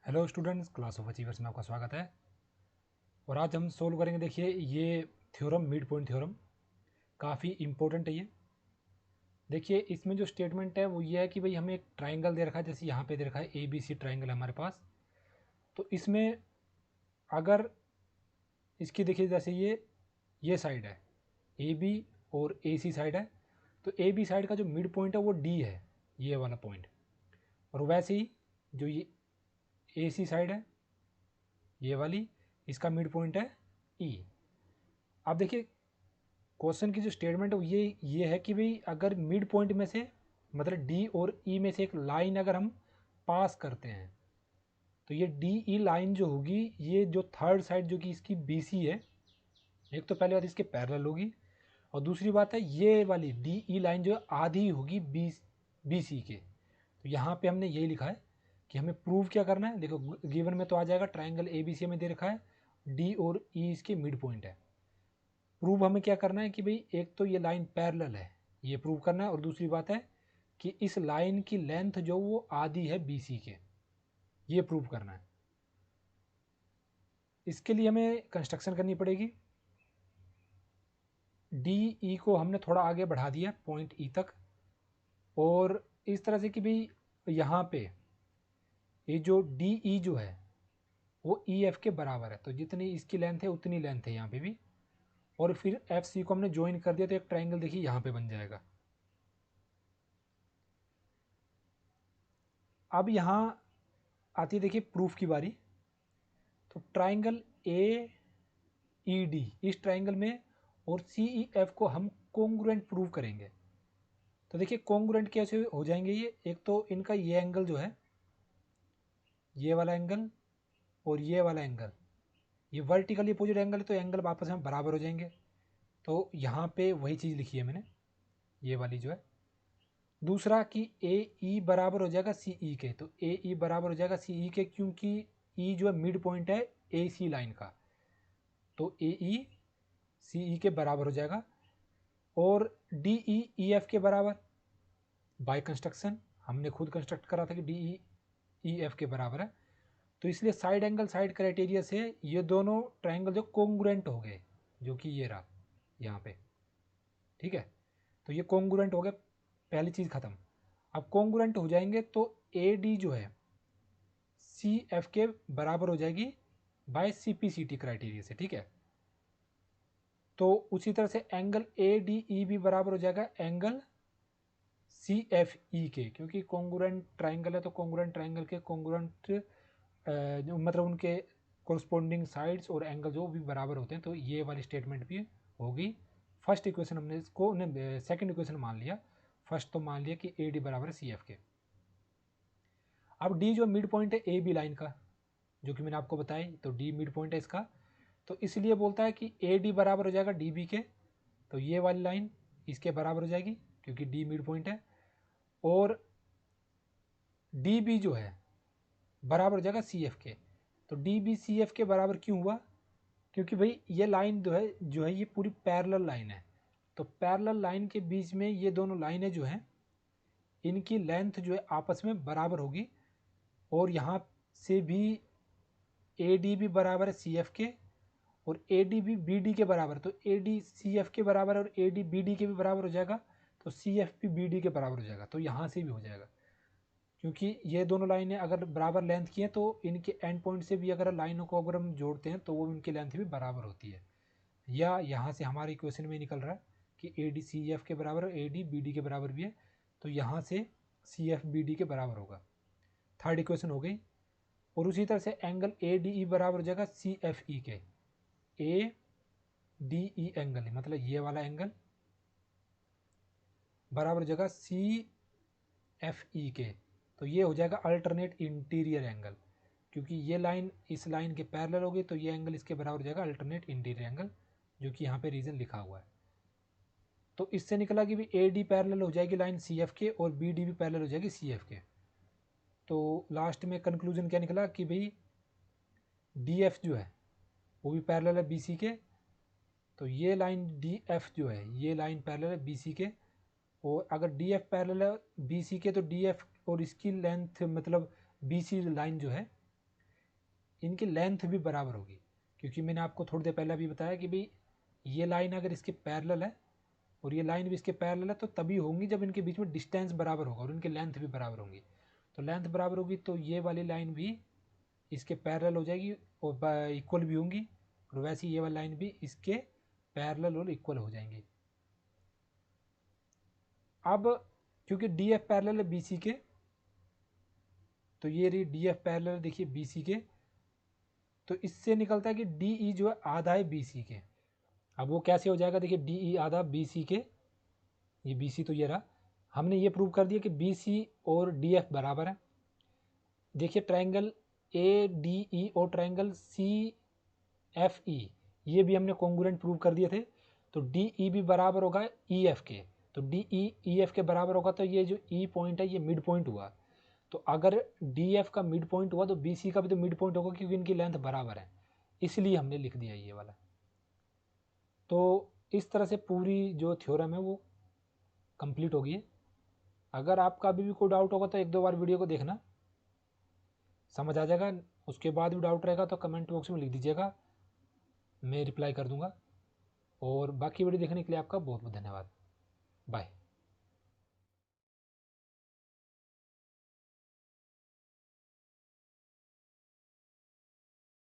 Hello students, class of achievers में आपका स्वागत है। और आज हम सोल्व करेंगे, देखिए ये थ्योरम, मिड पॉइंट थ्योरम, काफ़ी इम्पोर्टेंट है ये। देखिए इसमें जो स्टेटमेंट है वो ये है कि भाई हमें एक ट्राइंगल दे रखा है, जैसे यहाँ पे दे रखा है ए बी सी ट्राइंगल है हमारे पास। तो इसमें अगर इसकी देखिए, जैसे ये साइड है ए बी और ए सी साइड है, तो ए बी साइड का जो मिड पॉइंट है वो डी है, ये वाला पॉइंट। और वैसे ही जो ये ए सी साइड है ये वाली, इसका मिड पॉइंट है ई। अब देखिए क्वेश्चन की जो स्टेटमेंट है वो ये है कि भाई अगर मिड पॉइंट में से, मतलब डी और ई में से एक लाइन अगर हम पास करते हैं, तो ये डी ई लाइन जो होगी, ये जो थर्ड साइड जो कि इसकी बी सी है, एक तो पहले बात इसके पैरेलल होगी, और दूसरी बात है ये वाली डी ई लाइन जो है आधी होगी बी सी के। तो यहाँ पे हमने यही लिखा है कि हमें प्रूव क्या करना है। देखो गिवन में तो आ जाएगा, ट्राइंगल ए बी सी में दे रखा है, डी और ई इसके मिड पॉइंट है। प्रूव हमें क्या करना है कि भाई एक तो ये लाइन पैरेलल है, ये प्रूव करना है, और दूसरी बात है कि इस लाइन की लेंथ जो वो आधी है बीसी के, ये प्रूव करना है। इसके लिए हमें कंस्ट्रक्शन करनी पड़ेगी। डी ई को हमने थोड़ा आगे बढ़ा दिया पॉइंट ई तक, और इस तरह से कि भाई यहाँ पे ये जो डी ई जो है वो ई एफ के बराबर है, तो जितनी इसकी लेंथ है उतनी लेंथ है यहाँ पे भी। और फिर एफ सी को हमने ज्वाइन कर दिया, तो एक ट्राइंगल देखिए यहाँ पे बन जाएगा। अब यहाँ आती है देखिए प्रूफ की बारी। तो ट्राइंगल ए ई डी, इस ट्राइंगल में और सी ई एफ को हम कॉन्ग्रुएंट प्रूव करेंगे। तो देखिए कॉन्ग्रुएंट कैसे हो जाएंगे ये, एक तो इनका ये एंगल जो है, ये वाला एंगल और ये वाला एंगल, ये वर्टिकली अपोजिट एंगल है, तो एंगल आपस में बराबर हो जाएंगे। तो यहाँ पे वही चीज़ लिखी है मैंने, ये वाली जो है। दूसरा कि ए ई बराबर हो जाएगा सी ई के, तो ए ई बराबर हो जाएगा सी ई के, क्योंकि ई जो है मिड पॉइंट है ए सी लाइन का, तो ए ई सी ई के बराबर हो जाएगा। और डी ई ई एफ के बराबर बाय कंस्ट्रक्शन, हमने खुद कंस्ट्रक्ट करा था कि डी ई ई एफ के बराबर है। तो इसलिए साइड एंगल साइड क्राइटेरिया से ये दोनों ट्राइंगल जो कोंग्रुएंट हो गए, जो कि ये रहा यहाँ पे, ठीक है। तो ये कोंग्रुएंट हो गए, पहली चीज़ खत्म। अब कोंग्रुएंट हो जाएंगे तो ए डी जो है सी एफ के बराबर हो जाएगी by C P C T criteria से, ठीक है। तो उसी तरह से एंगल ए डी ई भी बराबर हो जाएगा एंगल सी एफ ई के, क्योंकि कॉन्ग्रुएंट ट्राइंगल है, तो कॉन्ग्रुएंट ट्राइंगल के कॉन्ग्रुएंट मतलब उनके कोरस्पोंडिंग साइड्स और एंगल जो भी बराबर होते हैं, तो ये वाली स्टेटमेंट भी होगी। फर्स्ट इक्वेशन हमने इसको सेकंड इक्वेशन मान लिया, फर्स्ट तो मान लिया कि ए डी बराबर है सी एफ के। अब डी जो मिड पॉइंट है ए बी लाइन का, जो कि मैंने आपको बताया, तो डी मिड पॉइंट है इसका, तो इसलिए बोलता है कि ए डी बराबर हो जाएगा डी बी के, तो ये वाली लाइन इसके बराबर हो जाएगी क्योंकि डी मिड पॉइंट है। और डी बी जो है बराबर हो जाएगा सी एफ के, तो डी बी सी एफ के बराबर क्यों हुआ, क्योंकि भाई ये लाइन जो है ये पूरी पैरेलल लाइन है। तो पैरेलल लाइन के बीच में ये दोनों लाइनें जो हैं, इनकी लेंथ जो है आपस में बराबर होगी। और यहाँ से भी ए डी भी बराबर है सी एफ के, और ए डी भी बी डी के बराबर, तो ए डी सी एफ के बराबर और ए डी बी डी के भी बराबर हो जाएगा, तो सी एफ भी बी डी के बराबर हो जाएगा। तो यहाँ से भी हो जाएगा, क्योंकि ये दोनों लाइनें अगर बराबर लेंथ की हैं, तो इनके एंड पॉइंट से भी अगर लाइनों को अगर हम जोड़ते हैं तो वो उनकी लेंथ भी बराबर होती है। या यहाँ से हमारे इक्वेशन में निकल रहा है कि ए डी सी एफ के बराबर और ए डी बी डी के बराबर भी है, तो यहाँ से सी एफ बी डी के बराबर होगा। थर्ड इक्वेशन हो गई। और उसी तरह से एंगल ए डी ई बराबर हो जाएगा सी एफ ई के, ए डी ई एंगल है, मतलब ये वाला एंगल बराबर हो जाएगा सी एफ ई के, तो ये हो जाएगा अल्टरनेट इंटीरियर एंगल, क्योंकि ये लाइन इस लाइन के पैरेलल होगी, तो ये एंगल इसके बराबर हो जाएगा अल्टरनेट इंटीरियर एंगल, जो कि यहाँ पे रीजन लिखा हुआ है। तो इससे निकला कि भी ए डी पैरेलल हो जाएगी लाइन सी एफ के, और बी डी भी पैरेलल हो जाएगी सी एफ के। तो लास्ट में कंक्लूजन क्या निकला कि भाई डी एफ जो है वो भी पैरेलल है बी सी के, तो ये लाइन डी एफ जो है ये लाइन पैरेलल है बी सी के। और अगर डी एफ पैरेलल है बी सी के, तो डी एफ और इसकी लेंथ मतलब बी सी लाइन जो है इनकी लेंथ भी बराबर होगी, क्योंकि मैंने आपको थोड़ी देर पहले भी बताया कि भाई ये लाइन अगर इसके पैरेलल है और ये लाइन भी इसके पैरेलल है तो तभी होंगी जब इनके बीच में डिस्टेंस बराबर होगा और इनकी लेंथ भी बराबर होंगी। तो लेंथ बराबर होगी तो ये वाली लाइन भी इसके पैरेलल हो जाएगी और इक्वल भी होंगी, और वैसे ये वाली लाइन भी इसके पैरेलल और इक्वल हो जाएंगी। अब क्योंकि डी एफ पैरेलल है बी सी के, तो ये रही डी एफ पैरेलल देखिए बी सी के, तो इससे निकलता है कि डी ई जो है आधा है बी सी के। अब वो कैसे हो जाएगा, देखिए डी ई आधा बी सी के, ये बी सी तो ये रहा, हमने ये प्रूव कर दिया कि बी सी और डी एफ बराबर है। देखिए ट्रायंगल ए डी ई और ट्रायंगल सी एफ ई ये भी हमने कॉन्ग्रुएंट प्रूव कर दिए थे। तो डी ई भी बराबर होगा ई एफ के, तो डी ई एफ के बराबर होगा, तो ये जो ई पॉइंट है ये मिड पॉइंट हुआ। तो अगर डी एफ का मिड पॉइंट हुआ तो बी सी का भी तो मिड पॉइंट होगा, क्योंकि इनकी लेंथ बराबर है, इसलिए हमने लिख दिया ये वाला। तो इस तरह से पूरी जो थ्योरम है वो कंप्लीट होगी है। अगर आपका अभी भी कोई डाउट होगा तो एक दो बार वीडियो को देखना, समझ आ जाएगा। उसके बाद भी डाउट रहेगा तो कमेंट बॉक्स में लिख दीजिएगा, मैं रिप्लाई कर दूंगा। और बाकी वीडियो देखने के लिए आपका बहुत बहुत धन्यवाद। बाय।